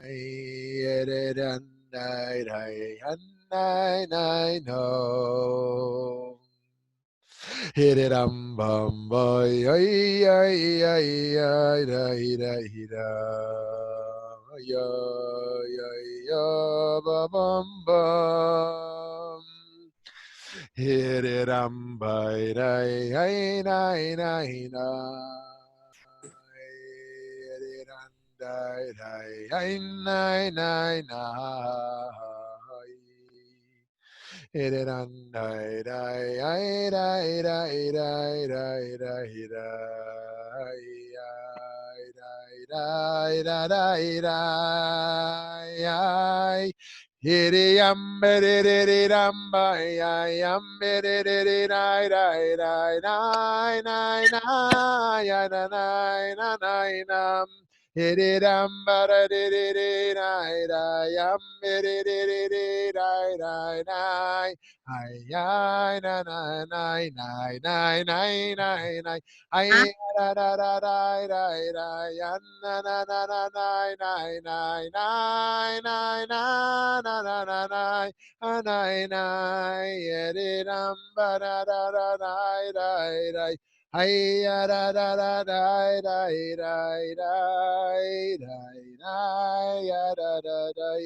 Hit it and I know. Hit it bum boy ay ay ay ay ya ya ba bum bum. Hit it by ay ay ay ay Hiddy yum biddy dum by yum biddy nine nine nine nine nine nine hit it bada diddy yum biddy nine ay na na nine nine nine nine nine nine ay da da da da da da ya na na na na nine nine nine nine nine nine na na na nine nine it ba da da da da da da ay da da da da da da da da da da da.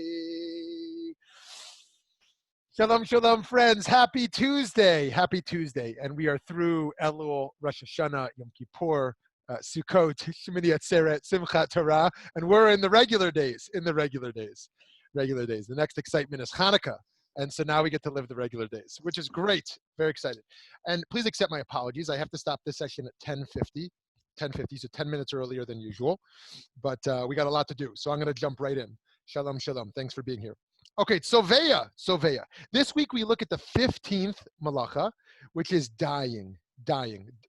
Shalom, shalom, friends. Happy Tuesday. Happy Tuesday. And we are through Elul, Rosh Hashanah, Yom Kippur, Sukkot, Shemini Atzeret, Simchat Torah. And we're in the regular days, Regular days. The next excitement is Hanukkah. And so now we get to live the regular days, which is great. Very excited. And please accept my apologies. I have to stop this session at 10:50, so 10 minutes earlier than usual. But we got a lot to do. So I'm going to jump right in. Shalom, shalom. Thanks for being here. Okay, Tzovayah. This week we look at the 15th Malacca, which is dying,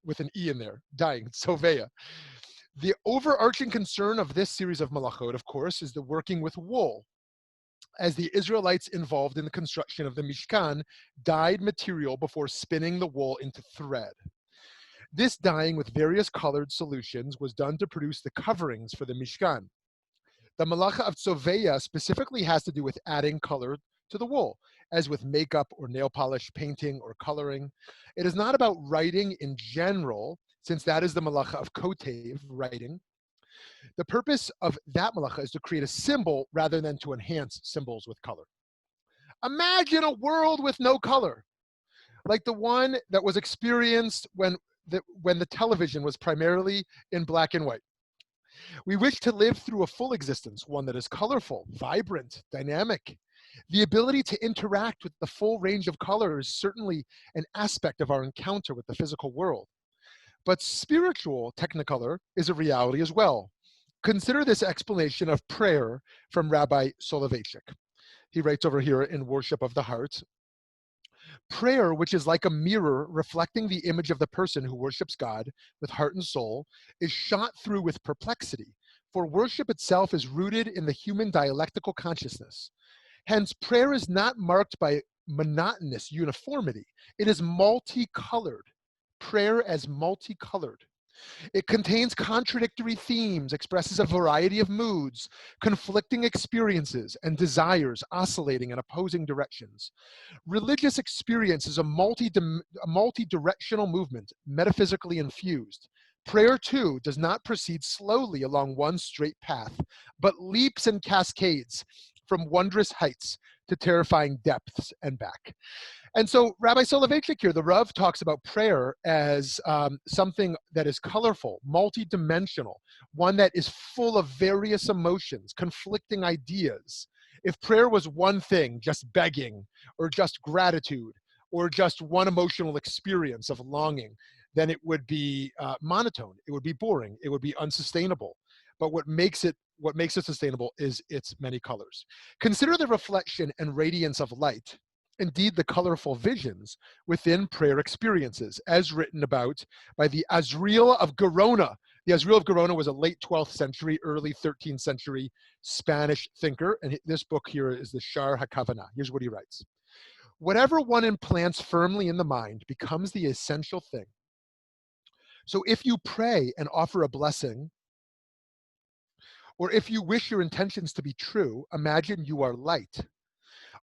with an E in there, dying, Tzovayah. The overarching concern of this series of melachot, of course, is the working with wool, as the Israelites involved in the construction of the Mishkan dyed material before spinning the wool into thread. This dyeing with various colored solutions was done to produce the coverings for the Mishkan. The Malacca of Tzovayah specifically has to do with adding color to the wool, as with makeup or nail polish, painting or coloring. It is not about writing in general, since that is the Malacca of Kotev, writing. The purpose of that Malacca is to create a symbol rather than to enhance symbols with color. Imagine a world with no color, like the one that was experienced when the television was primarily in black and white. We wish to live through a full existence, one that is colorful, vibrant, dynamic. The ability to interact with the full range of color is certainly an aspect of our encounter with the physical world. But spiritual technicolor is a reality as well. Consider this explanation of prayer from Rabbi Soloveitchik. He writes over here in Worship of the Heart, prayer, which is like a mirror reflecting the image of the person who worships God with heart and soul, is shot through with perplexity, for worship itself is rooted in the human dialectical consciousness. Hence, prayer is not marked by monotonous uniformity. It is multicolored. Prayer as multicolored. It contains contradictory themes, expresses a variety of moods, conflicting experiences, and desires oscillating in opposing directions. Religious experience is a multi-directional movement, metaphysically infused. Prayer, too, does not proceed slowly along one straight path, but leaps and cascades from wondrous heights to terrifying depths and back. And so Rabbi Soloveitchik here, the Rav, talks about prayer as something that is colorful, multidimensional, one that is full of various emotions, conflicting ideas. If prayer was one thing, just begging, or just gratitude, or just one emotional experience of longing, then it would be monotone, it would be boring, it would be unsustainable. But what makes it sustainable is its many colors. Consider the reflection and radiance of light, indeed the colorful visions within prayer experiences, as written about by the Azriel of Gerona. The Azriel of Gerona was a late 12th century, early 13th century Spanish thinker, and this book here is the Shar HaKavanah. Here's what he writes. Whatever one implants firmly in the mind becomes the essential thing. So if you pray and offer a blessing, Or if you wish your intentions to be true, imagine you are light.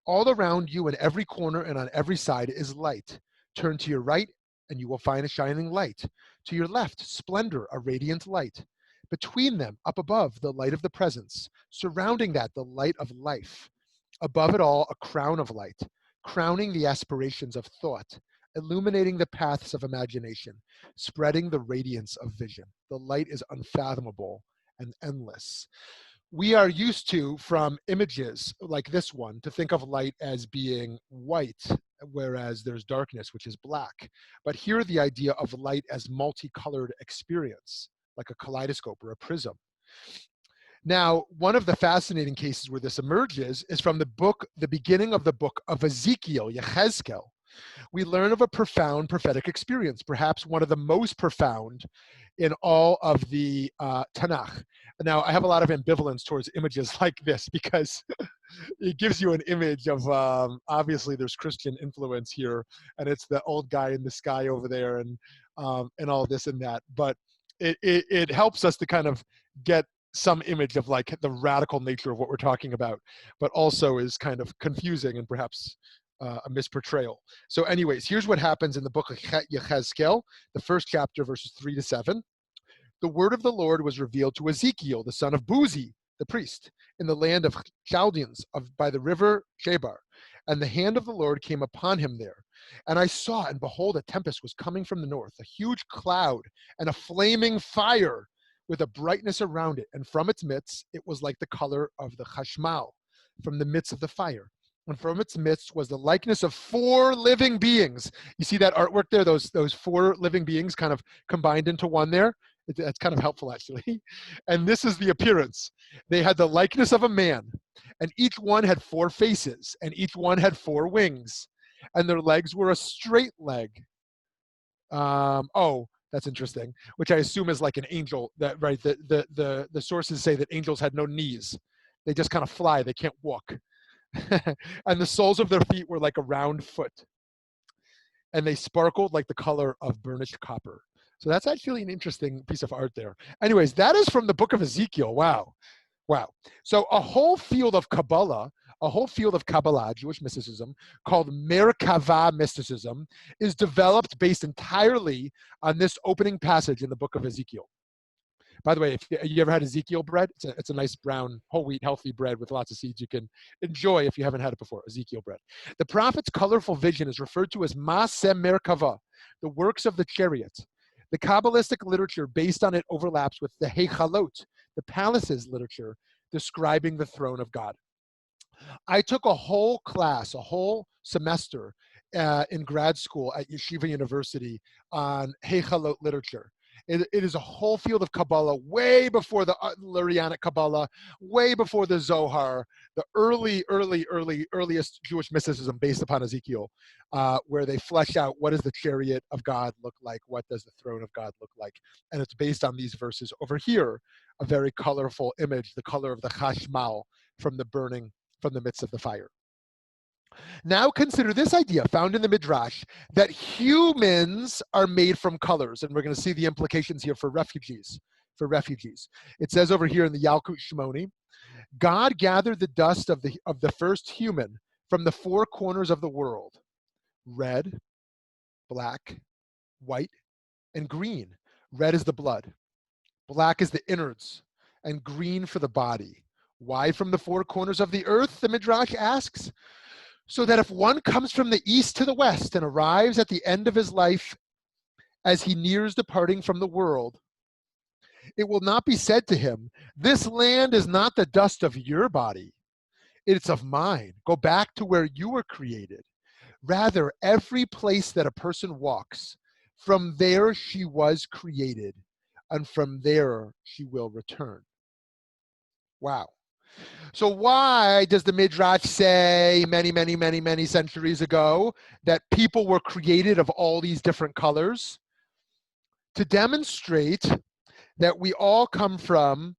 All around you in every corner and on every side is light. Turn to your right and you will find a shining light. To your left, splendor, a radiant light. Between them, up above, the light of the presence. Surrounding that, the light of life. Above it all, a crown of light, crowning the aspirations of thought, illuminating the paths of imagination, spreading the radiance of vision. The light is unfathomable and endless. We are used to, from images like this one, to think of light as being white, whereas there's darkness, which is black. But here the idea of light as multicolored experience, like a kaleidoscope or a prism. Now, one of the fascinating cases where this emerges is from the beginning of the book of Ezekiel, Yechezkel. We learn of a profound prophetic experience, perhaps one of the most profound in all of the Tanakh. Now, I have a lot of ambivalence towards images like this because it gives you an image of, obviously there's Christian influence here, and it's the old guy in the sky over there and all this and that. But it helps us to kind of get some image of like the radical nature of what we're talking about, but also is kind of confusing and perhaps a misportrayal. So anyways, here's what happens in the book of Yechezkel, the first chapter, verses 3 to 7. The word of the Lord was revealed to Ezekiel, the son of Buzi, the priest, in the land of Chaldeans by the river Chebar. And the hand of the Lord came upon him there. And I saw, and behold, a tempest was coming from the north, a huge cloud and a flaming fire with a brightness around it. And from its midst, it was like the color of the chashmal from the midst of the fire. And from its midst was the likeness of 4 living beings. You see that artwork there, those 4 living beings kind of combined into one there? That's kind of helpful, actually. And this is the appearance. They had the likeness of a man, and each one had 4 faces, and each one had 4 wings, and their legs were a straight leg. That's interesting, which I assume is like an angel. That right? The sources say that angels had no knees; they just kind of fly. They can't walk. And the soles of their feet were like a round foot, and they sparkled like the color of burnished copper. So that's actually an interesting piece of art there. Anyways, that is from the book of Ezekiel. Wow. So a whole field of Kabbalah, Jewish mysticism, called Merkava mysticism, is developed based entirely on this opening passage in the book of Ezekiel. By the way, if you ever had Ezekiel bread, it's a nice brown, whole wheat, healthy bread with lots of seeds you can enjoy if you haven't had it before, Ezekiel bread. The prophet's colorful vision is referred to as Maaseh Merkava, the works of the chariot. The Kabbalistic literature based on it overlaps with the Heichalot, the palaces literature describing the throne of God. I took a whole class, a whole semester in grad school at Yeshiva University on Heichalot literature. It is a whole field of Kabbalah, way before the Lurianic Kabbalah, way before the Zohar, the earliest Jewish mysticism based upon Ezekiel, where they flesh out what does the chariot of God look like, what does the throne of God look like, and it's based on these verses over here, a very colorful image, the color of the chashmal from the midst of the fire. Now consider this idea found in the Midrash that humans are made from colors, and we're going to see the implications here for refugees. It says over here in the Yalkut Shimoni, God gathered the dust of the first human from the 4 corners of the world: red, black, white, and green. Red is the blood, black is the innards, and green for the body. Why from the 4 corners of the earth, the Midrash asks? So that if one comes from the east to the west and arrives at the end of his life as he nears departing from the world, it will not be said to him, "This land is not the dust of your body, it's of mine. Go back to where you were created." Rather, every place that a person walks, from there she was created, and from there she will return. Wow. So why does the Midrash say many centuries ago that people were created of all these different colors? To demonstrate that we all come from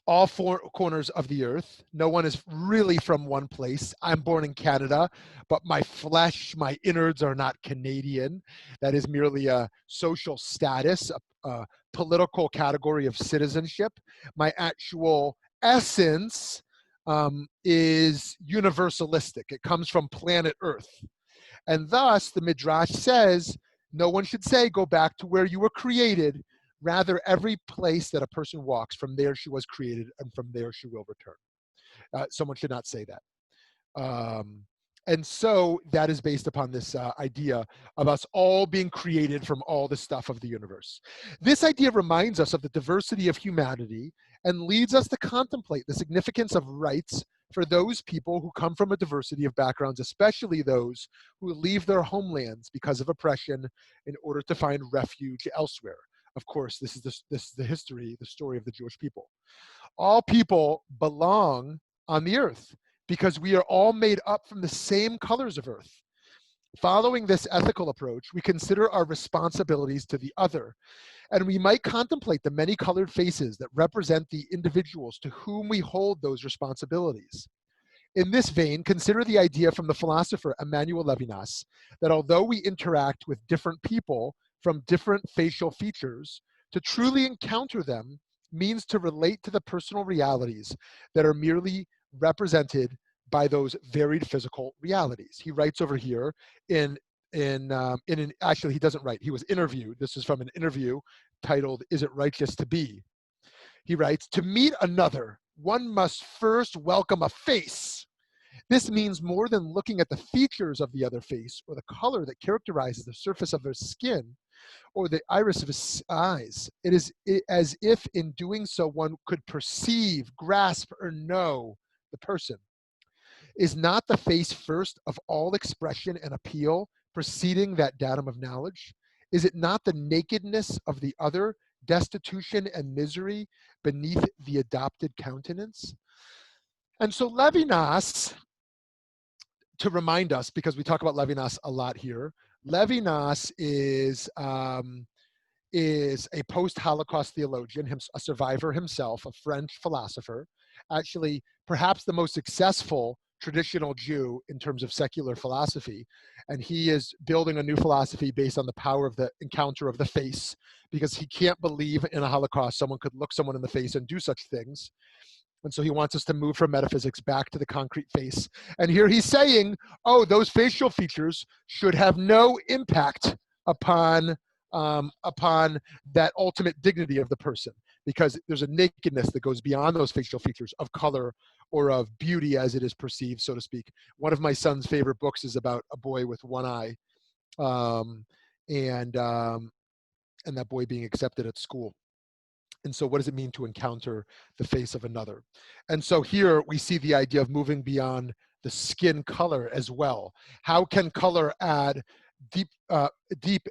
all 4 corners of the earth. No one is really from one place. I'm born in Canada, but my flesh, my innards are not Canadian. That is merely a social status, political category of citizenship. My actual essence is universalistic. It comes from planet Earth. And thus, the Midrash says, no one should say, go back to where you were created. Rather, every place that a person walks, from there she was created, and from there she will return. Someone should not say that. And so that is based upon this idea of us all being created from all the stuff of the universe. This idea reminds us of the diversity of humanity and leads us to contemplate the significance of rights for those people who come from a diversity of backgrounds, especially those who leave their homelands because of oppression in order to find refuge elsewhere. Of course, this is the story of the Jewish people. All people belong on the earth because we are all made up from the same colors of earth. Following this ethical approach, we consider our responsibilities to the other, and we might contemplate the many colored faces that represent the individuals to whom we hold those responsibilities. In this vein, consider the idea from the philosopher Emmanuel Levinas that although we interact with different people from different facial features, to truly encounter them means to relate to the personal realities that are merely represented by those varied physical realities. He writes over here actually he doesn't write, he was interviewed. This is from an interview titled, "Is It Righteous to Be?" He writes, "To meet another, one must first welcome a face. This means more than looking at the features of the other face or the color that characterizes the surface of their skin or the iris of his eyes. It is as if in doing so one could perceive, grasp, or know the person. Is not the face first of all expression and appeal, preceding that datum of knowledge? Is it not the nakedness of the other, destitution and misery beneath the adopted countenance?" And so Levinas, to remind us, because we talk about Levinas a lot here, Levinas is a post-Holocaust theologian, a survivor himself, a French philosopher, actually perhaps the most successful traditional Jew in terms of secular philosophy. And he is building a new philosophy based on the power of the encounter of the face, because he can't believe in a Holocaust someone could look someone in the face and do such things. And so he wants us to move from metaphysics back to the concrete face. And here he's saying, oh, those facial features should have no impact upon that ultimate dignity of the person, because there's a nakedness that goes beyond those facial features of color or of beauty as it is perceived, so to speak. One of my son's favorite books is about a boy with one eye, and that boy being accepted at school. And so what does it mean to encounter the face of another? And so here we see the idea of moving beyond the skin color as well. How can color add deep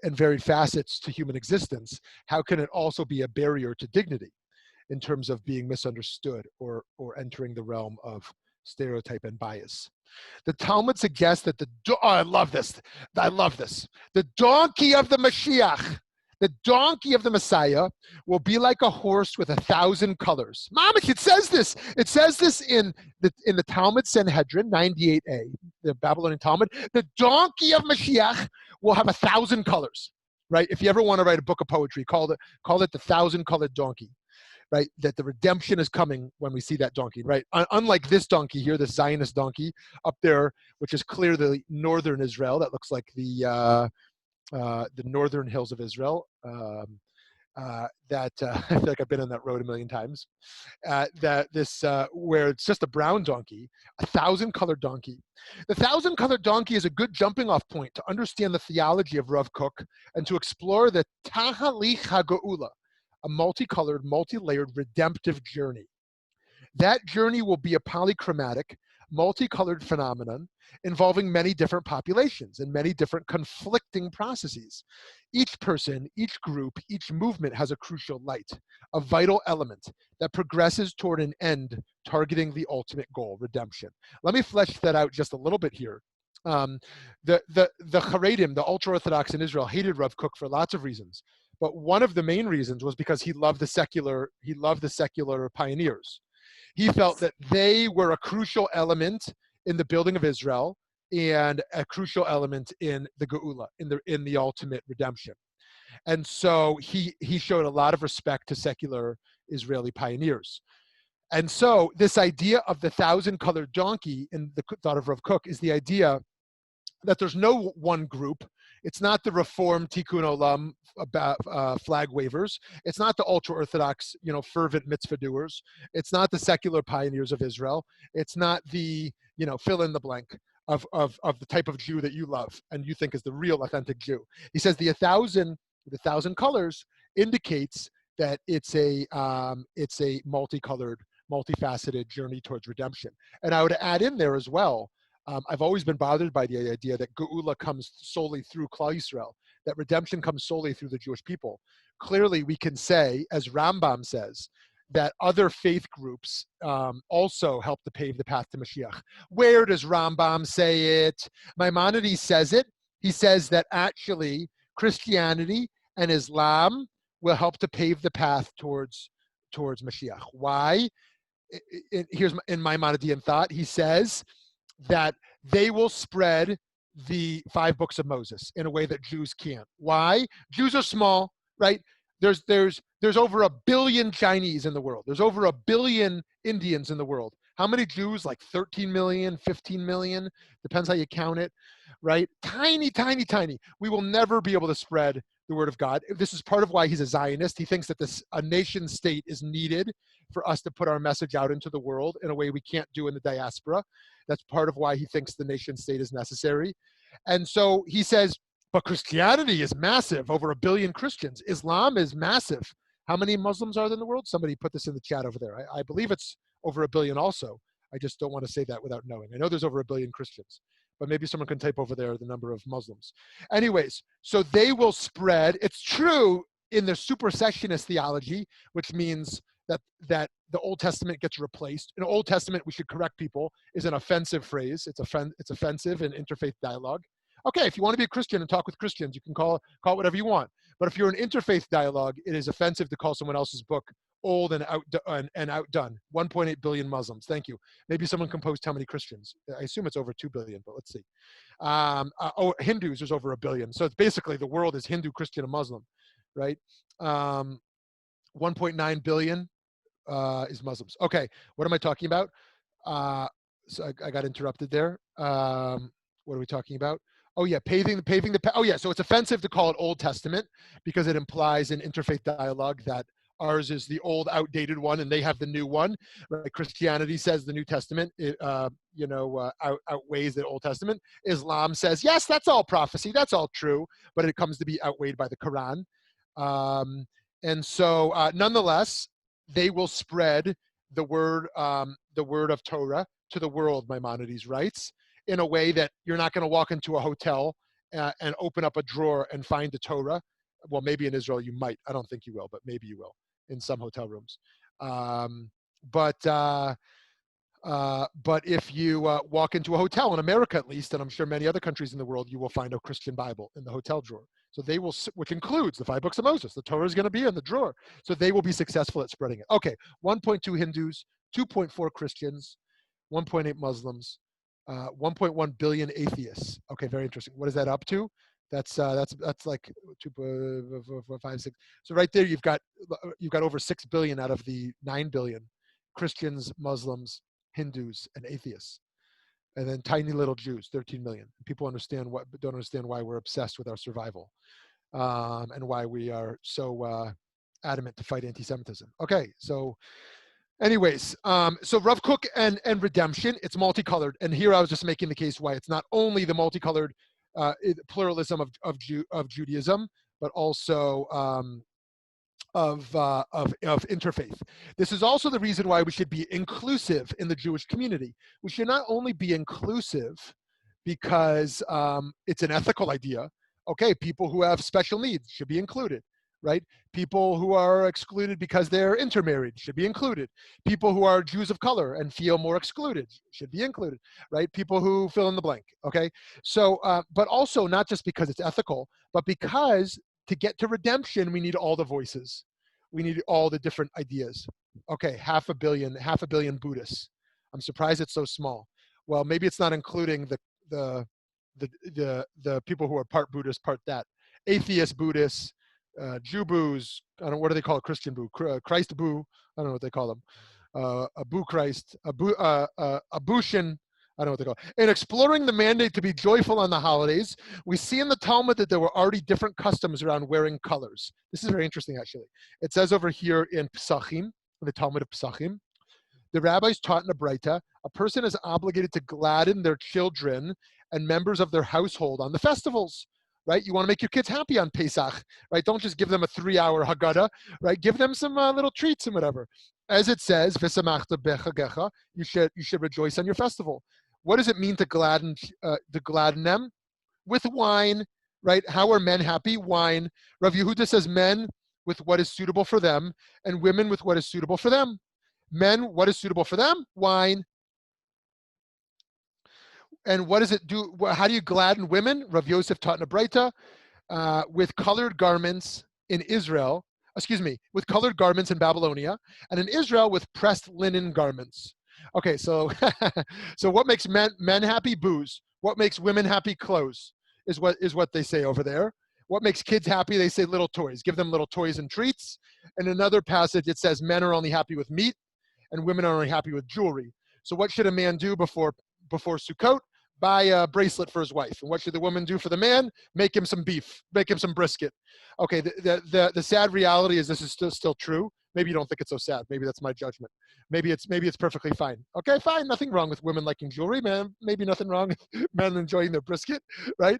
and varied facets to human existence? How can it also be a barrier to dignity in terms of being misunderstood or entering the realm of stereotype and bias? The Talmud suggests that I love this. The donkey of the Mashiach, the donkey of the Messiah, will be like a horse with 1,000 colors. Mamish, it says this. It says this in the Talmud Sanhedrin 98a, the Babylonian Talmud. The donkey of Mashiach will have 1,000 colors, right? If you ever want to write a book of poetry, call it the 1,000-colored donkey, right? That the redemption is coming when we see that donkey, right? Unlike this donkey here, this Zionist donkey up there, which is clearly northern Israel, that looks like the northern hills of Israel. I feel like I've been on that road a million times. Where it's just a brown donkey, 1,000-colored donkey. The 1,000-colored donkey is a good jumping off point to understand the theology of Rav Kook and to explore the Tahalich HaGeula, a multicolored, multi-layered redemptive journey. That journey will be a polychromatic, multicolored phenomenon involving many different populations and many different conflicting processes. Each person, each group, each movement has a crucial light, a vital element that progresses toward an end targeting the ultimate goal, redemption. Let me flesh that out just a little bit here. The Haredim, the ultra-Orthodox in Israel, hated Rav Kook for lots of reasons, but one of the main reasons was because he loved the secular pioneers. He felt that they were a crucial element in the building of Israel and a crucial element in the Geula, in the ultimate redemption. And so he showed a lot of respect to secular Israeli pioneers. And so this idea of the 1,000-colored donkey in the thought of Rav Kook is the idea that there's no one group. It's not the Reform Tikkun Olam flag wavers. It's not the ultra-Orthodox, fervent mitzvah doers. It's not the secular pioneers of Israel. It's not the, fill in the blank of the type of Jew that you love and you think is the real authentic Jew. He says the 1,000 colors indicates that it's a multicolored, multifaceted journey towards redemption. And I would add in there as well, I've always been bothered by the idea that Geula comes solely through Klal Yisrael, that redemption comes solely through the Jewish people. Clearly, we can say, as Rambam says, that other faith groups also help to pave the path to Mashiach. Where does Rambam say it? Maimonides says it. He says that actually Christianity and Islam will help to pave the path towards Mashiach. Why? Here's in Maimonidean thought. He says that they will spread the 5 books of Moses in a way that Jews can't. Why? Jews are small, right? There's over 1 billion Chinese in the world. There's over 1 billion Indians in the world. How many Jews? Like 13 million, 15 million, depends how you count it, right? Tiny, tiny, tiny. We will never be able to spread the word of God. This is part of why he's a Zionist. He thinks that a nation state is needed for us to put our message out into the world in a way we can't do in the diaspora. That's part of why he thinks the nation state is necessary. And so he says, but Christianity is massive, over 1 billion Christians. Islam is massive. How many Muslims are there in the world? Somebody put this in the chat over there. I believe it's over 1 billion also. I just don't want to say that without knowing. I know there's over 1 billion Christians, but maybe someone can type over there the number of Muslims. Anyways, so they will spread. It's true in their supersessionist theology, which means that the Old Testament gets replaced. In the Old Testament, we should correct people, is an offensive phrase. It's offensive in interfaith dialogue. Okay, if you want to be a Christian and talk with Christians, you can call it whatever you want. But if you're in interfaith dialogue, it is offensive to call someone else's book old and outdone. 1.8 billion Muslims. Thank you. Maybe someone can post how many Christians. I assume it's over 2 billion, but let's see. Hindus, there's over 1 billion. So it's basically the world is Hindu, Christian, and Muslim, right? 1.9 billion is Muslims. Okay, what am I talking about? So I got interrupted there. What are we talking about? Oh yeah, paving the. Oh yeah, so it's offensive to call it Old Testament because it implies in interfaith dialogue that ours is the old, outdated one, and they have the new one. Right? Christianity says the New Testament, outweighs the Old Testament. Islam says yes, that's all prophecy, that's all true, but it comes to be outweighed by the Quran. And so, nonetheless, they will spread the word of Torah to the world. Maimonides writes, in a way that you're not going to walk into a hotel and open up a drawer and find the Torah. Well, maybe in Israel you might. I don't think you will, but maybe you will in some hotel rooms. But if you walk into a hotel in America, at least, and I'm sure many other countries in the world, you will find a Christian Bible in the hotel drawer. So they will, which includes the 5 books of Moses. The Torah is going to be in the drawer. So they will be successful at spreading it. Okay, 1.2 Hindus, 2.4 Christians, 1.8 Muslims, 1.1 billion atheists. Okay, very interesting. What is that up to? That's like 2, 4, 5, 6. So right there, you've got over 6 billion out of the 9 billion Christians, Muslims, Hindus, and atheists, and then tiny little Jews, 13 million. People don't understand why we're obsessed with our survival, and why we are so adamant to fight anti-Semitism. Okay, so. Anyways, so Rav Kook and redemption, it's multicolored. And here I was just making the case why it's not only the multicolored pluralism of Judaism, but also of interfaith. This is also the reason why we should be inclusive in the Jewish community. We should not only be inclusive because it's an ethical idea. Okay, people who have special needs should be included. Right? People who are excluded because they're intermarried should be included. People who are Jews of color and feel more excluded should be included, right? People who fill in the blank, okay? So, but also not just because it's ethical, but because to get to redemption, we need all the voices. We need all the different ideas. Okay, half a billion Buddhists. I'm surprised it's so small. Well, maybe it's not including the people who are part Buddhist, part that. Atheist Buddhists, Jew boos. I don't know, what do they call it? Christian boo, Christ boo. I don't know what they call them. A boo Christ, a booshin. I don't know what they call it. In exploring the mandate to be joyful on the holidays, we see in the Talmud that there were already different customs around wearing colors. This is very interesting, actually. It says over here in Pesachim, in the Talmud of Pesachim, the rabbis taught in a Braita, a person is obligated to gladden their children and members of their household on the festivals, right? You want to make your kids happy on Pesach, right? Don't just give them a 3-hour Haggadah, right? Give them some little treats and whatever. As it says, "V'samachta b'chagecha," you should rejoice on your festival. What does it mean to gladden them? With wine, right? How are men happy? Wine. Rav Yehuda says men with what is suitable for them, and women with what is suitable for them. Men, what is suitable for them? Wine. And what does it do? How do you gladden women? Rav Yosef taught in a Braita, with colored garments in Israel, with colored garments in Babylonia, and in Israel with pressed linen garments. Okay, so so what makes men happy? Booze. What makes women happy? Clothes, is what they say over there. What makes kids happy? They say little toys. Give them little toys and treats. In another passage, it says men are only happy with meat, and women are only happy with jewelry. So what should a man do before Sukkot? Buy a bracelet for his wife. And what should the woman do for the man? Make him some beef, make him some brisket. Okay, the sad reality is this is still true. Maybe you don't think it's so sad. Maybe that's my judgment. Maybe it's perfectly fine. Okay, fine. Nothing wrong with women liking jewelry, man. Maybe nothing wrong with men enjoying their brisket, right?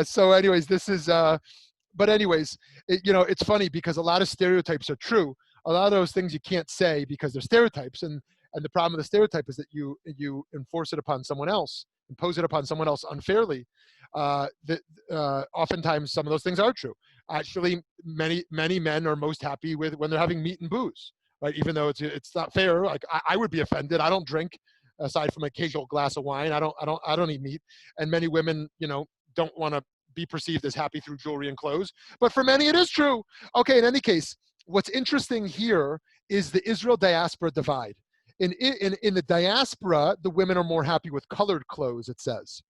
So anyways, this is, but anyways, it's funny because a lot of stereotypes are true. A lot of those things you can't say because they're stereotypes. And the problem with the stereotype is that you enforce it upon someone else, impose it upon someone else unfairly. Oftentimes some of those things are true. Actually, many men are most happy with when they're having meat and booze, right? Even though it's not fair. Like I would be offended. I don't drink aside from an occasional glass of wine. I don't eat meat. And many women, don't want to be perceived as happy through jewelry and clothes. But for many, it is true. Okay, in any case, what's interesting here is the Israel diaspora divide. In the diaspora, the women are more happy with colored clothes, it says.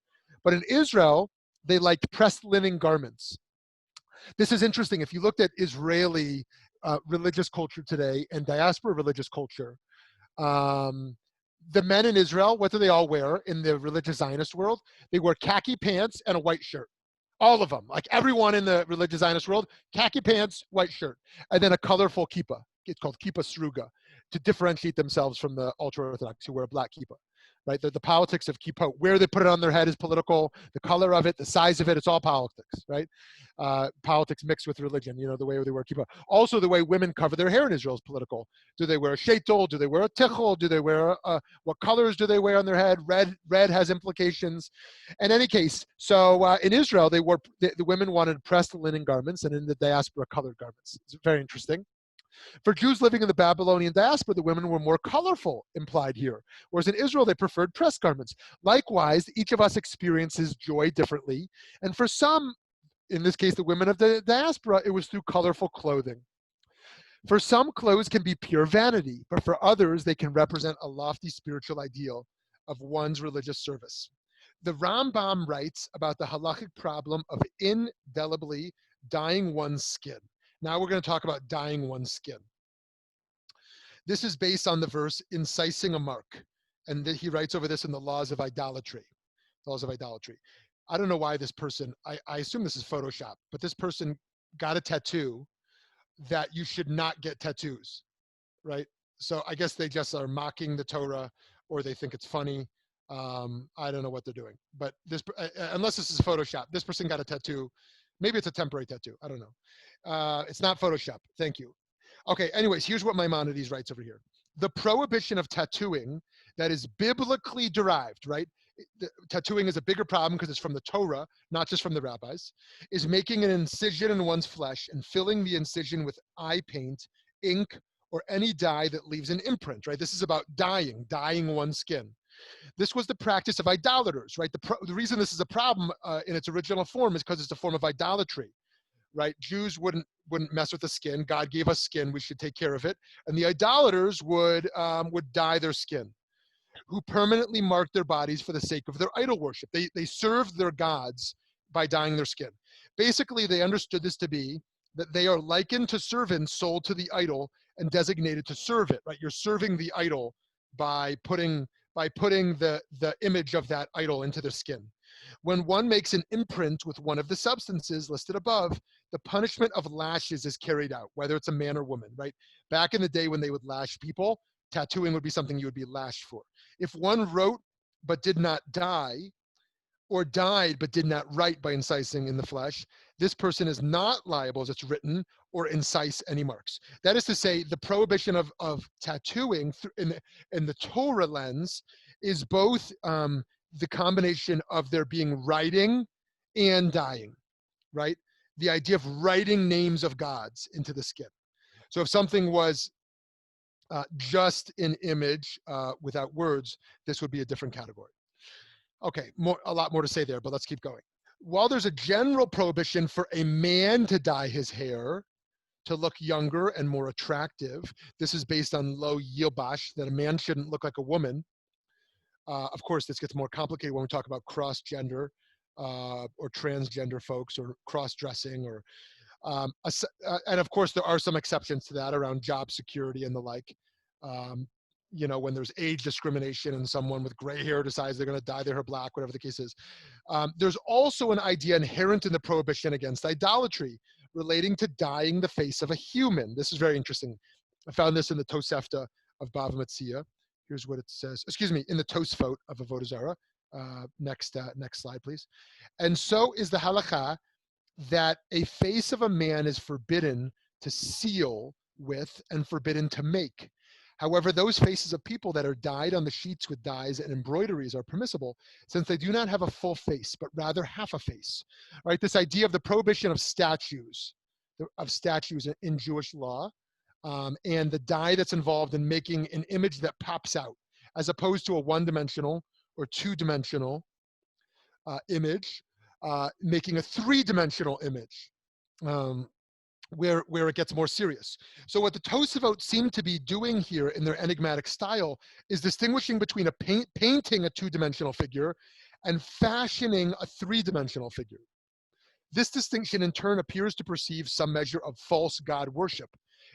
But in Israel, they liked pressed linen garments. This is interesting. If you looked at Israeli religious culture today and diaspora religious culture, the men in Israel, what do they all wear in the religious Zionist world? They wear khaki pants and a white shirt. All of them, like everyone in the religious Zionist world, khaki pants, white shirt, and then a colorful kippah. It's called kippah sruga, to differentiate themselves from the ultra-Orthodox who wear a black kippah, right? The politics of kippah, where they put it on their head is political, the color of it, the size of it, it's all politics, right? Politics mixed with religion, the way they wear kippah. Also, the way women cover their hair in Israel is political. Do they wear a sheitel? Do they wear a tichel? Do they wear, what colors do they wear on their head? Red has implications. In any case, so in Israel, the women wanted pressed linen garments, and in the diaspora, colored garments. It's very interesting. For Jews living in the Babylonian diaspora, the women were more colorful, implied here, whereas in Israel, they preferred pressed garments. Likewise, each of us experiences joy differently, and for some, in this case, the women of the diaspora, it was through colorful clothing. For some, clothes can be pure vanity, but for others, they can represent a lofty spiritual ideal of one's religious service. The Rambam writes about the halachic problem of indelibly dyeing one's skin. Now we're going to talk about dyeing one's skin. This is based on the verse, incising a mark. And he writes over this in the laws of idolatry. Laws of idolatry. I don't know why this person, I assume this is Photoshop, but this person got a tattoo that you should not get tattoos, right? So I guess they just are mocking the Torah, or they think it's funny. I don't know what they're doing. But unless this is Photoshop, this person got a tattoo. Maybe it's a temporary tattoo. I don't know. It's not Photoshop. Thank you. Okay, anyways, here's what Maimonides writes over here. The prohibition of tattooing that is biblically derived, right? Tattooing is a bigger problem because it's from the Torah, not just from the rabbis, is making an incision in one's flesh and filling the incision with eye paint, ink, or any dye that leaves an imprint, right? This is about dyeing one's skin. This was the practice of idolaters, right? The reason this is a problem in its original form is because it's a form of idolatry, right? Jews wouldn't mess with the skin. God gave us skin. We should take care of it. And the idolaters would dye their skin, who permanently marked their bodies for the sake of their idol worship. They served their gods by dyeing their skin. Basically, they understood this to be that they are likened to servants sold to the idol and designated to serve it, right? You're serving the idol by putting the image of that idol into their skin. When one makes an imprint with one of the substances listed above, the punishment of lashes is carried out, whether it's a man or woman, right? Back in the day when they would lash people, tattooing would be something you would be lashed for. If one wrote but did not die, or died but did not write by incising in the flesh, this person is not liable as it's written or incise any marks. That is to say, the prohibition of tattooing in the Torah lens is both the combination of there being writing and dying, right? The idea of writing names of gods into the skin. So if something was just an image without words, this would be a different category. Okay, a lot more to say there, but let's keep going. While there's a general prohibition for a man to dye his hair to look younger and more attractive, this is based on lo yilbash, that a man shouldn't look like a woman. Of course, this gets more complicated when we talk about cross-gender or transgender folks or cross-dressing or and of course, there are some exceptions to that around job security and the like. When there's age discrimination and someone with gray hair decides they're going to dye their hair black, whatever the case is. There's also an idea inherent in the prohibition against idolatry relating to dyeing the face of a human. This is very interesting. I found this in the Tosefta of Bava Metzia. Here's what it says. Excuse me, in the Tosfot of Avodah Zarah. Next slide, please. And so is the halakha that a face of a man is forbidden to seal with and forbidden to make. However, those faces of people that are dyed on the sheets with dyes and embroideries are permissible since they do not have a full face, but rather half a face. Right? This idea of the prohibition of statues in Jewish law, and the dye that's involved in making an image that pops out, as opposed to a one-dimensional or two-dimensional image, making a three-dimensional image. Where it gets more serious. So what the Tosafot seem to be doing here in their enigmatic style is distinguishing between painting a two-dimensional figure and fashioning a three-dimensional figure. This distinction in turn appears to perceive some measure of false God worship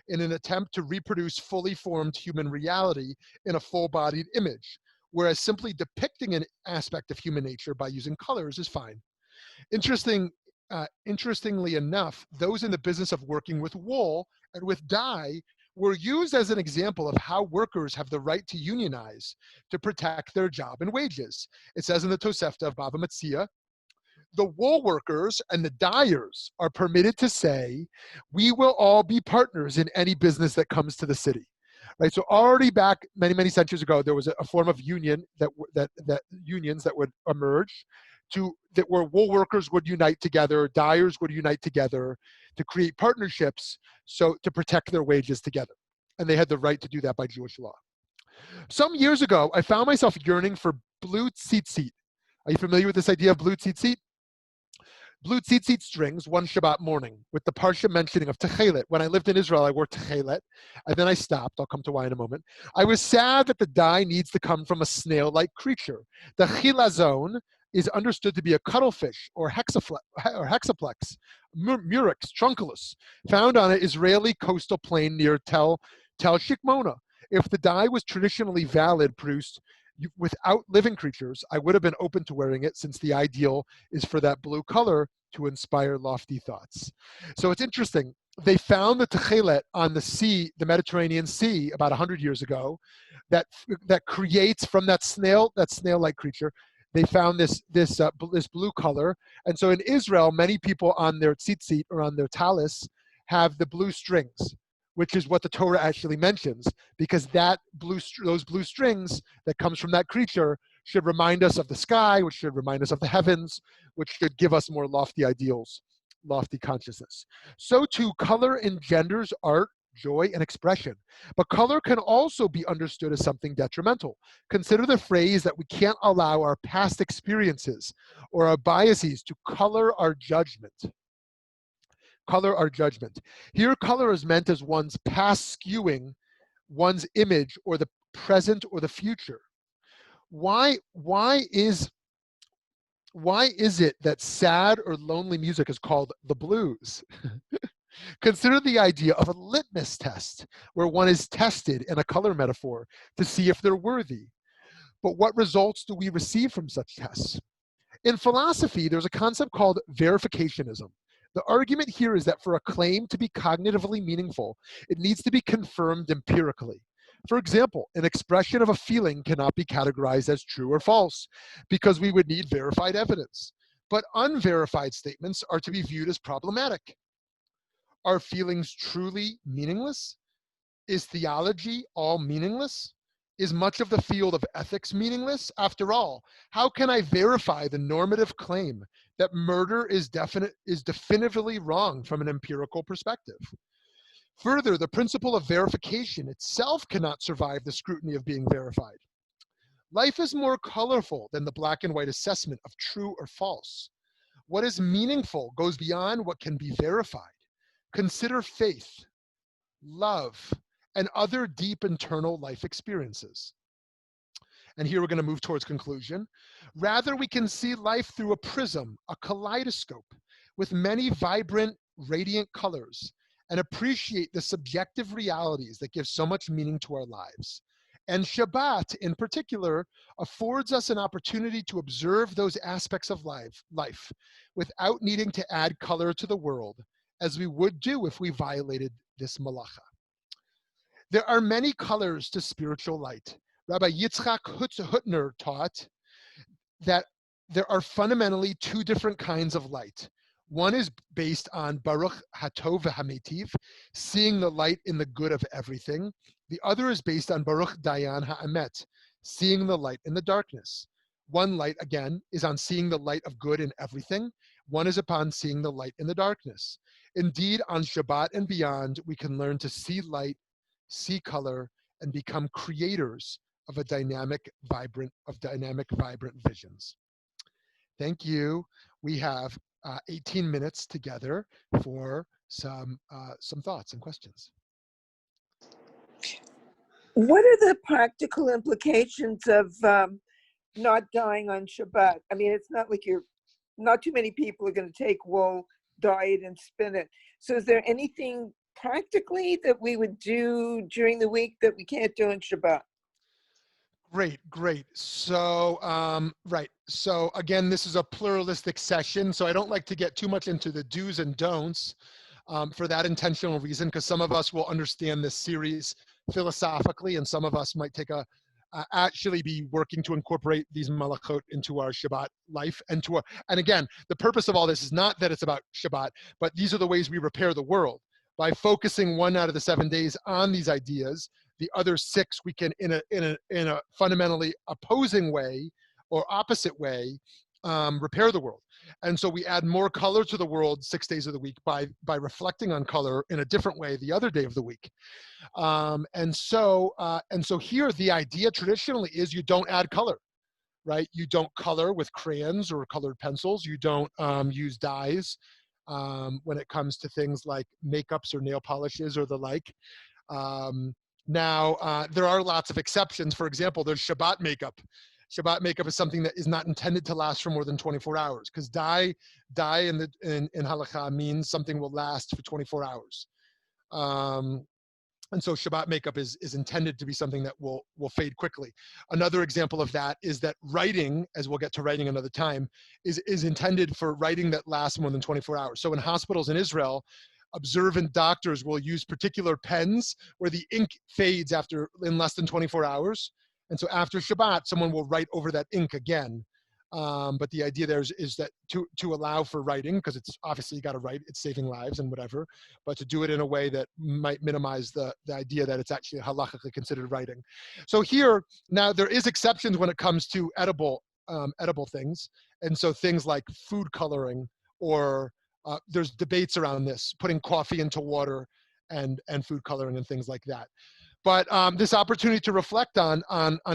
in an attempt to reproduce fully formed human reality in a full-bodied image, whereas simply depicting an aspect of human nature by using colors is fine. Interestingly enough, those in the business of working with wool and with dye were used as an example of how workers have the right to unionize to protect their job and wages. It says in the Tosefta of Bava Metzia, the wool workers and the dyers are permitted to say, we will all be partners in any business that comes to the city. Right? So already back many centuries ago, there was a form of union that unions that would emerge where wool workers would unite together, dyers would unite together to create partnerships to protect their wages together. And they had the right to do that by Jewish law. Some years ago, I found myself yearning for blue tzitzit. Are you familiar with this idea of blue tzitzit? Blue tzitzit strings one Shabbat morning with the parsha mentioning of techelet. When I lived in Israel, I wore techelet, and then I stopped. I'll come to why in a moment. I was sad that the dye needs to come from a snail-like creature. The chilazon is understood to be a cuttlefish or hexaplex, murex trunculus, found on an Israeli coastal plain near Tel Shikmona. If the dye was traditionally produced without living creatures, I would have been open to wearing it since the ideal is for that blue color to inspire lofty thoughts. So it's interesting. They found the techelet on the sea, the Mediterranean Sea, about 100 years ago, that creates from that snail-like creature. They found this blue color, and so in Israel, many people on their tzitzit or on their talis have the blue strings, which is what the Torah actually mentions, because those blue strings that comes from that creature should remind us of the sky, which should remind us of the heavens, which should give us more lofty ideals, lofty consciousness. So too, color engenders art, joy, and expression. But color can also be understood as something detrimental. Consider the phrase that we can't allow our past experiences or our biases to color our judgment. Color our judgment. Here, color is meant as one's past skewing one's image or the present or the future. Why is Why is it that sad or lonely music is called the blues? Consider the idea of a litmus test where one is tested in a color metaphor to see if they're worthy. But what results do we receive from such tests? In philosophy, there's a concept called verificationism. The argument here is that for a claim to be cognitively meaningful, it needs to be confirmed empirically. For example, an expression of a feeling cannot be categorized as true or false because we would need verified evidence. But unverified statements are to be viewed as problematic. Are feelings truly meaningless? Is theology all meaningless? Is much of the field of ethics meaningless? After all, how can I verify the normative claim that murder is definitively wrong from an empirical perspective? Further, the principle of verification itself cannot survive the scrutiny of being verified. Life is more colorful than the black and white assessment of true or false. What is meaningful goes beyond what can be verified. Consider faith, love, and other deep internal life experiences. And here we're going to move towards conclusion. Rather, we can see life through a prism, a kaleidoscope, with many vibrant, radiant colors, and appreciate the subjective realities that give so much meaning to our lives. And Shabbat, in particular, affords us an opportunity to observe those aspects of life without needing to add color to the world, as we would do if we violated this Malacca. There are many colors to spiritual light. Rabbi Yitzchak Hutner taught that there are fundamentally two different kinds of light. One is based on Baruch Hatov Hamitiv, seeing the light in the good of everything. The other is based on Baruch Dayan Ha'emet, seeing the light in the darkness. One light, again, is on seeing the light of good in everything. One is upon seeing the light in the darkness. Indeed, on Shabbat and beyond, we can learn to see light, see color, and become creators of a dynamic, vibrant visions. Thank you. We have 18 minutes together for some thoughts and questions. What are the practical implications of not dyeing on Shabbat? I mean, it's not like not too many people are going to take wool, dye it, and spin it. So is there anything practically that we would do during the week that we can't do on Shabbat? Great. So, right. So again, this is a pluralistic session, so I don't like to get too much into the do's and don'ts for that intentional reason, because some of us will understand this series philosophically, and some of us might actually be working to incorporate these melachot into our Shabbat life. And again, the purpose of all this is not that it's about Shabbat, but these are the ways we repair the world. By focusing 1 out of the 7 days on these ideas, the other 6 we can, in a fundamentally opposing way or opposite way, repair the world. And so we add more color to the world 6 days of the week by reflecting on color in a different way the other day of the week. And so here the idea traditionally is you don't add color, right? You don't color with crayons or colored pencils. You don't use dyes when it comes to things like makeups or nail polishes or the like. Now, there are lots of exceptions. For example, there's Shabbat makeup. Shabbat makeup is something that is not intended to last for more than 24 hours because dye in halakha means something will last for 24 hours. And so Shabbat makeup is intended to be something that will fade quickly. Another example of that is that writing, as we'll get to writing another time, is intended for writing that lasts more than 24 hours. So in hospitals in Israel, observant doctors will use particular pens where the ink fades in less than 24 hours. And so after Shabbat, someone will write over that ink again. But the idea there is that to allow for writing, because it's obviously you got to write, it's saving lives and whatever, but to do it in a way that might minimize the idea that it's actually halakhically considered writing. So here, now there is exceptions when it comes to edible things. And so things like food coloring or there's debates around this, putting coffee into water and food coloring and things like that. But this opportunity to reflect on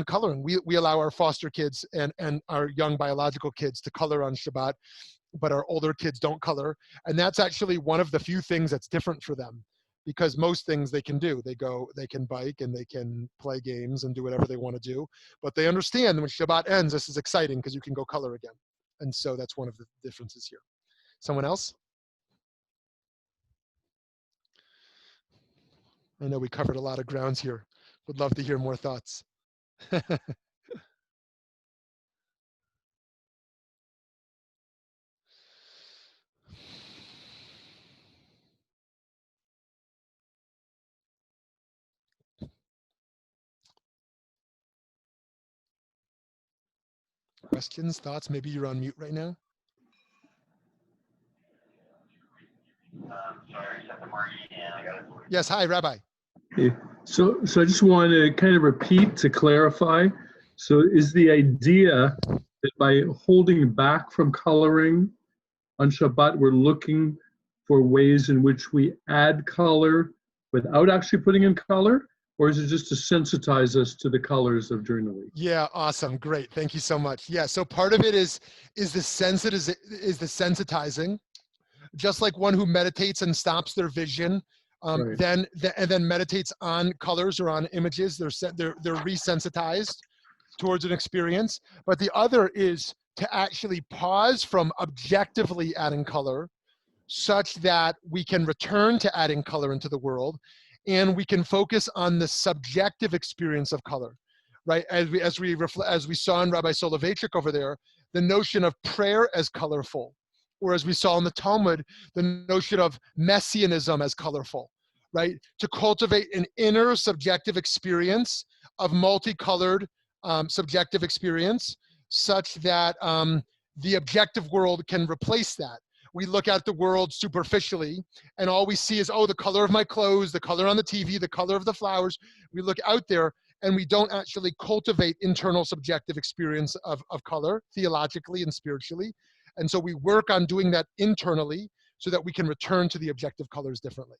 coloring, we allow our foster kids and our young biological kids to color on Shabbat, but our older kids don't color. And that's actually one of the few things that's different for them, because most things they can do. They can bike and they can play games and do whatever they want to do. But they understand when Shabbat ends, this is exciting because you can go color again. And so that's one of the differences here. Someone else? I know we covered a lot of grounds here. Would love to hear more thoughts. Questions, thoughts? Maybe you're on mute right now. Yes, hi, Rabbi. Okay. So I just want to kind of repeat to clarify. So is the idea that by holding back from coloring on Shabbat, we're looking for ways in which we add color without actually putting in color? Or is it just to sensitize us to the colors of during the week? Yeah, awesome, great, thank you so much. Yeah, so part of it is the sensitizing, just like one who meditates and stops their vision, Right. and then meditates on colors or on images. They're resensitized towards an experience. But the other is to actually pause from objectively adding color, such that we can return to adding color into the world, and we can focus on the subjective experience of color, right? As we saw in Rabbi Soloveitchik over there, the notion of prayer as colorful, or as we saw in the Talmud, the notion of messianism as colorful, right? To cultivate an inner subjective experience of multicolored subjective experience, such that the objective world can replace that. We look at the world superficially, and all we see is, oh, the color of my clothes, the color on the TV, the color of the flowers. We look out there, and we don't actually cultivate internal subjective experience of color, theologically and spiritually. And so we work on doing that internally so that we can return to the objective colors differently.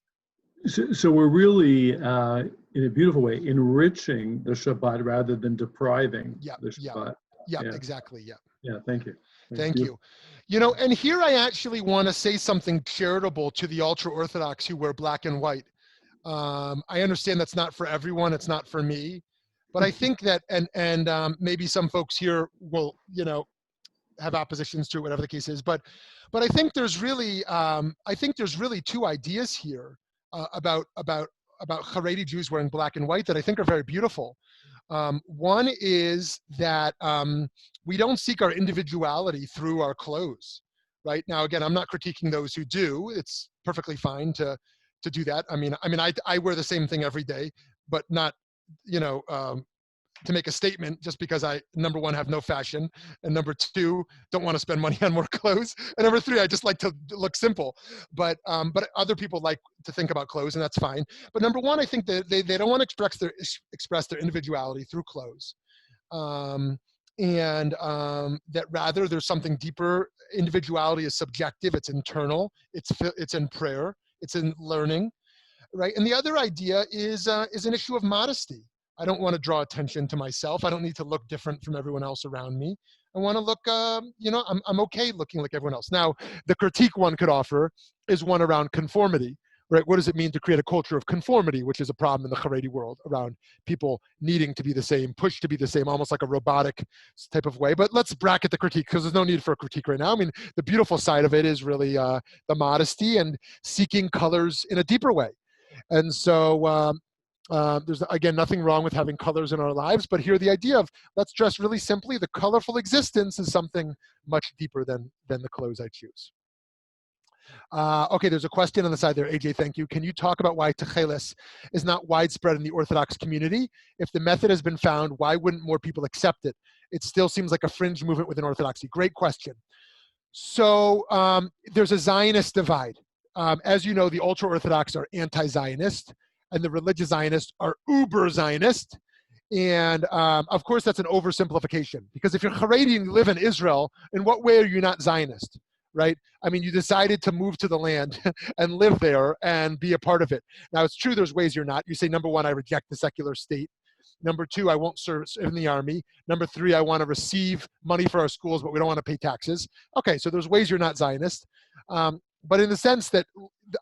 So we're really, in a beautiful way, enriching the Shabbat rather than depriving the Shabbat. Yeah, exactly, yeah. Yeah, thank you. Thank you. You know, and here I actually want to say something charitable to the ultra-Orthodox who wear black and white. I understand that's not for everyone, it's not for me, but I think that, and maybe some folks here will, you know, have oppositions to it, whatever the case is, but I think there's really, two ideas here about Haredi Jews wearing black and white that I think are very beautiful. One is that we don't seek our individuality through our clothes, right? Now, again, I'm not critiquing those who do. It's perfectly fine to do that. I mean, I wear the same thing every day, but not, you know, to make a statement just because I, number one, have no fashion, and number two, don't want to spend money on more clothes, and number three, I just like to look simple. But other people like to think about clothes, and that's fine. But number one, I think that they don't want to express their individuality through clothes, and that rather there's something deeper. Individuality is subjective, it's internal, it's in prayer, it's in learning, right? And the other idea is an issue of modesty. I don't want to draw attention to myself. I don't need to look different from everyone else around me. I want to look, you know, I'm okay looking like everyone else. Now, the critique one could offer is one around conformity, right? What does it mean to create a culture of conformity, which is a problem in the Haredi world, around people needing to be the same, pushed to be the same, almost like a robotic type of way. But let's bracket the critique, because there's no need for a critique right now. I mean, the beautiful side of it is really the modesty and seeking colors in a deeper way. And so there's, again, nothing wrong with having colors in our lives, but here the idea of, let's dress really simply. The colorful existence is something much deeper than the clothes I choose. Okay, there's a question on the side there. AJ, thank you. Can you talk about why techeles is not widespread in the Orthodox community? If the method has been found, why wouldn't more people accept it? It still seems like a fringe movement within Orthodoxy. Great question. So there's a Zionist divide. As you know, the ultra-Orthodox are anti-Zionist, and the religious Zionists are uber-Zionist. And of course, that's an oversimplification, because if you're Haredi and you live in Israel, in what way are you not Zionist, right? I mean, you decided to move to the land and live there and be a part of it. Now, it's true there's ways you're not. You say, number one, I reject the secular state. Number two, I won't serve in the army. Number three, I want to receive money for our schools, but we don't want to pay taxes. Okay, so there's ways you're not Zionist. But in the sense that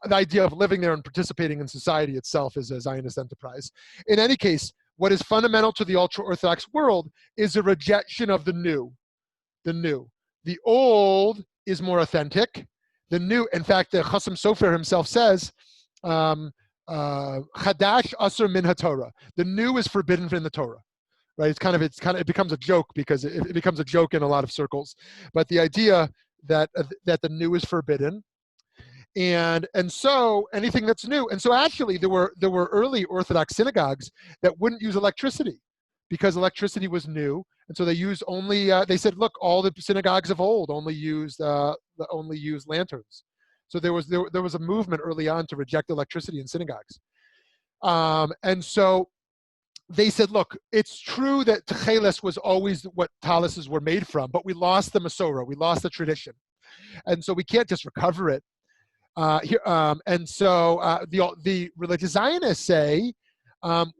the idea of living there and participating in society itself is a Zionist enterprise. In any case, what is fundamental to the ultra-Orthodox world is a rejection of the new. The old is more authentic. The new, in fact, the Chasam Sofer himself says, Chadash Asur Min HaTorah. The new is forbidden in the Torah. Right? It becomes a joke because it becomes a joke in a lot of circles. But the idea that the new is forbidden, and so anything that's new, and so actually there were early Orthodox synagogues that wouldn't use electricity because electricity was new, and so they used only. They said, look, all the synagogues of old only used lanterns. So there was a movement early on to reject electricity in synagogues, and so they said, look, it's true that techeles was always what talises were made from, but we lost the Masorah, we lost the tradition. And so we can't just recover it. And so the religious Zionists say,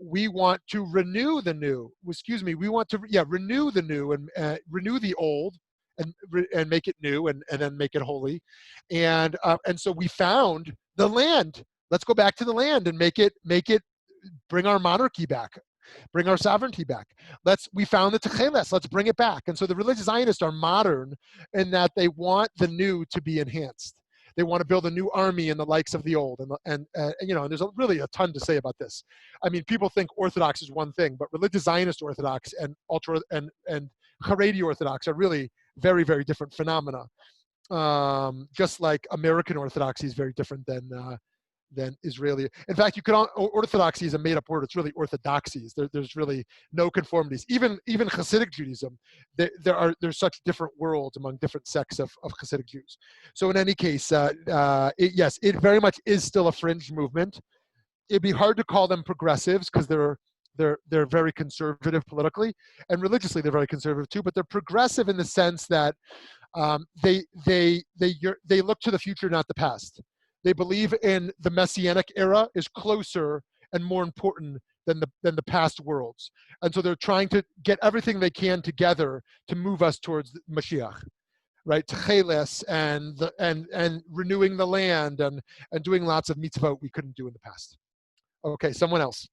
we want to renew the new. We want to renew the new and renew the old and make it new and then make it holy. And so we found the land. Let's go back to the land and make it bring our monarchy back. Bring our sovereignty back. We found the techeles. Let's bring it back. And so the religious Zionists are modern in that they want the new to be enhanced. They want to build a new army in the likes of the old. And there's really a ton to say about this. I mean, people think Orthodox is one thing, but religious Zionist Orthodox and ultra and Haredi Orthodox are really very, very different phenomena. Just like American Orthodoxy is very different than Israeli. In fact, Orthodoxy is a made-up word. It's really orthodoxies. There's really no conformities. Even Hasidic Judaism, there's such different worlds among different sects of Hasidic Jews. So in any case, yes, it very much is still a fringe movement. It'd be hard to call them progressives because they're very conservative politically, and religiously they're very conservative too. But they're progressive in the sense that they look to the future, not the past. They believe in the Messianic era is closer and more important than the past worlds. And so they're trying to get everything they can together to move us towards Mashiach, right? Techeles and renewing the land and doing lots of mitzvot we couldn't do in the past. Okay, someone else.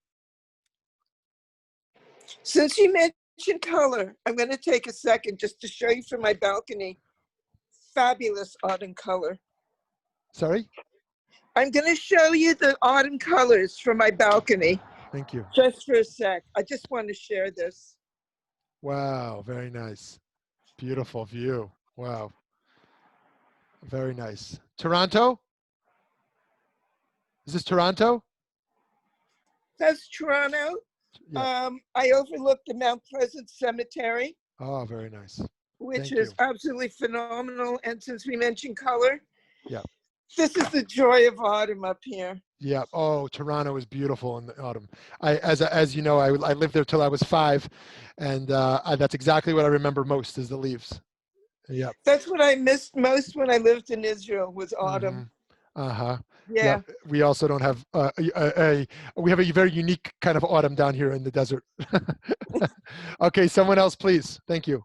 Since you mentioned color, I'm going to take a second just to show you from my balcony. Fabulous autumn color. Sorry? I'm going to show you the autumn colors from my balcony. Thank you. Just for a sec. I just want to share this. Wow, very nice. Beautiful view. Wow. Very nice. Toronto? Is this Toronto? That's Toronto. Yeah. I overlook the Mount Pleasant Cemetery. Oh, very nice. Which Thank is you. absolutely phenomenal. And since we mentioned color, yeah, this is the joy of autumn up here. Yeah. Oh, Toronto is beautiful in the autumn. As you know, I lived there till I was 5, and that's exactly what I remember most is the leaves. Yeah. That's what I missed most when I lived in Israel was autumn. Mm-hmm. Yeah. Yep. We also don't have we have a very unique kind of autumn down here in the desert. Okay, someone else, please. Thank you.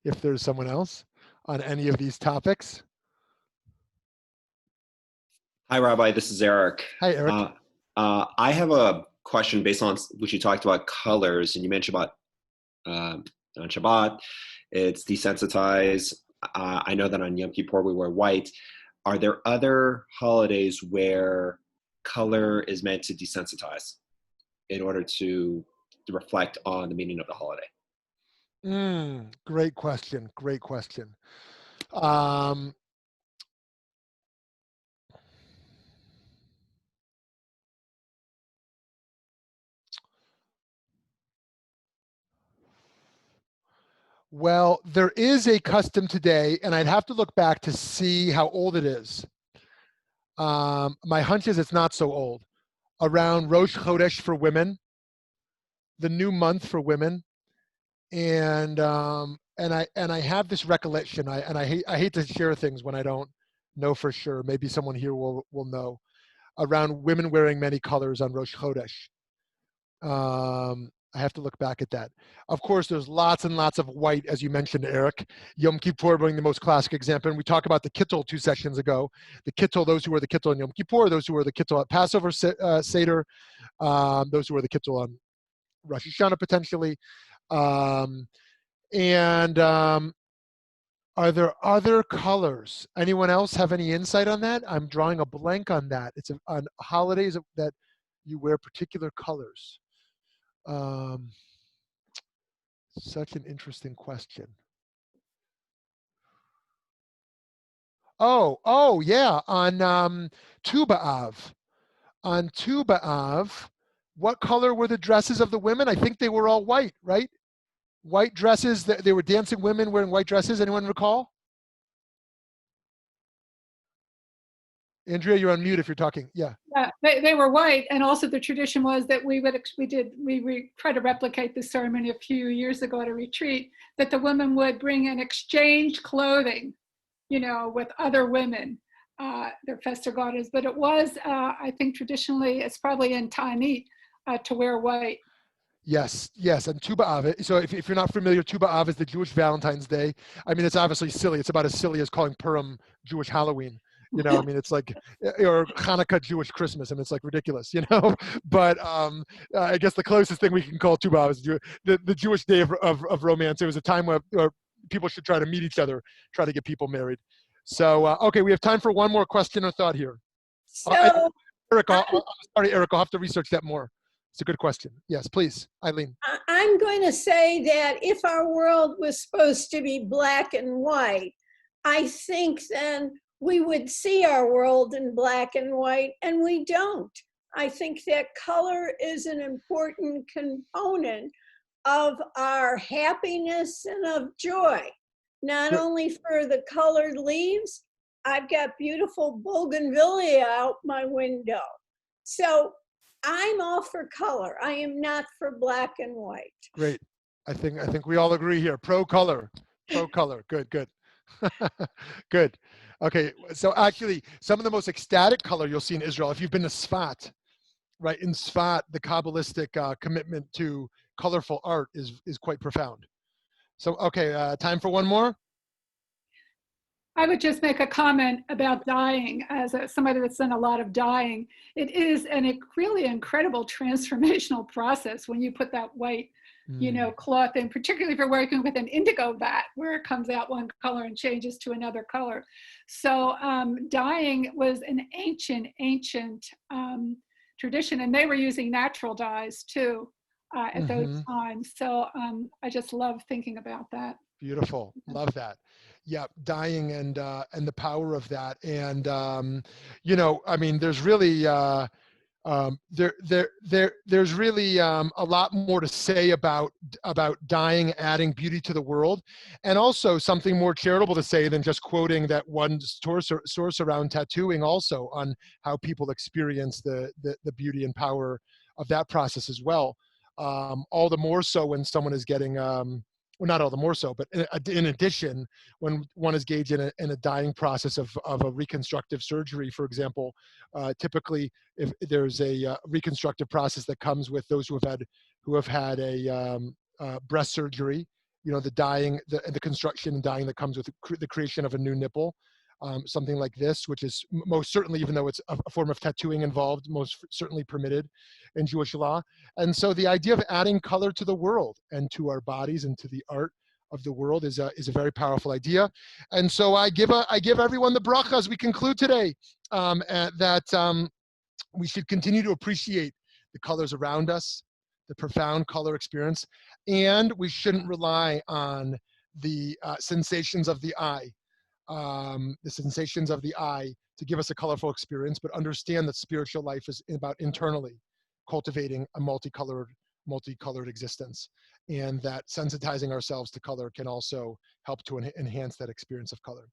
If there's someone else on any of these topics. Hi, Rabbi. This is Eric. Hi, Eric. I have a question based on what you talked about colors, and you mentioned about on Shabbat, it's desensitized. I know that on Yom Kippur we wear white. Are there other holidays where color is meant to desensitize in order to reflect on the meaning of the holiday? Great question. Great question. Well, there is a custom today, and I'd have to look back to see how old it is. My hunch is it's not so old. Around Rosh Chodesh for women, the new month for women, and I have this recollection. I hate to share things when I don't know for sure. Maybe someone here will know. Around women wearing many colors on Rosh Chodesh. I have to look back at that. Of course, there's lots and lots of white, as you mentioned, Eric. Yom Kippur being the most classic example. And we talked about the Kittel 2 sessions ago. The Kittel, those who were the Kittel in Yom Kippur, those who were the Kittel at Passover Seder. Those who wear the kittel on Rosh Hashanah potentially. And are there other colors? Anyone else have any insight on that? I'm drawing a blank on that. It's on holidays that you wear particular colors. Such an interesting question. Oh yeah, on Tu B'Av. On Tu B'Av, what color were the dresses of the women? I think they were all white, right? White dresses. They were dancing women wearing white dresses. Anyone recall? Andrea, you're on mute if you're talking. Yeah. Yeah, they were white, and also the tradition was that we tried to replicate this ceremony a few years ago at a retreat, that the women would bring in exchange clothing, with other women, their festa goddess. But it was, I think traditionally, it's probably in Ta'anit to wear white. Yes, and Tu B'Av. So if you're not familiar, Tu B'Av is the Jewish Valentine's Day. I mean, it's obviously silly. It's about as silly as calling Purim Jewish Halloween. I mean, it's like, or Hanukkah Jewish Christmas, and it's like ridiculous, But I guess the closest thing we can call Tu B'Av is the Jewish day of romance. It was a time where people should try to meet each other, try to get people married. So, okay, we have time for one more question or thought here. So, Eric, sorry, Eric, I'll have to research that more. It's a good question. Yes, please, Eileen. I'm going to say that if our world was supposed to be black and white, I think then we would see our world in black and white, and we don't. I think that color is an important component of our happiness and of joy, not only for the colored leaves. I've got beautiful bougainvillea out my window. So I'm all for color. I am not for black and white. Great. I think we all agree here. Pro color. Good. Good. Okay. So actually, some of the most ecstatic color you'll see in Israel, if you've been to Tzfat, right? In Tzfat, the Kabbalistic commitment to colorful art is quite profound. So, okay, time for one more. I would just make a comment about dyeing. As somebody that's done a lot of dyeing, it is a really incredible transformational process when you put that white, cloth in, particularly if you're working with an indigo vat where it comes out one color and changes to another color. So dyeing was an ancient tradition, and they were using natural dyes too at those times. So I just love thinking about that. Beautiful. Love that. Yeah, dyeing and the power of that. And I mean, there's really there's really a lot more to say about dyeing, adding beauty to the world, and also something more charitable to say than just quoting that one source around tattooing, also on how people experience the beauty and power of that process as well. All the more so when someone is getting well, not all the more so, but in addition, when one is engaged in a dyeing process of a reconstructive surgery, for example, typically if there's a reconstructive process that comes with those who have had a breast surgery, the dyeing, the construction and dyeing that comes with the creation of a new nipple, something like this, which is most certainly, even though it's a form of tattooing involved, most certainly permitted in Jewish law. And so the idea of adding color to the world and to our bodies and to the art of the world is a very powerful idea. And so I give everyone the bracha as we conclude today, that we should continue to appreciate the colors around us, the profound color experience, and we shouldn't rely on the sensations of the eye. To give us a colorful experience, but understand that spiritual life is about internally cultivating a multicolored existence, and that sensitizing ourselves to color can also help to enhance that experience of color.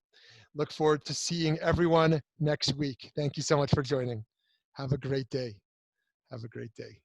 Look forward to seeing everyone next week. Thank you so much for joining. Have a great day. Have a great day.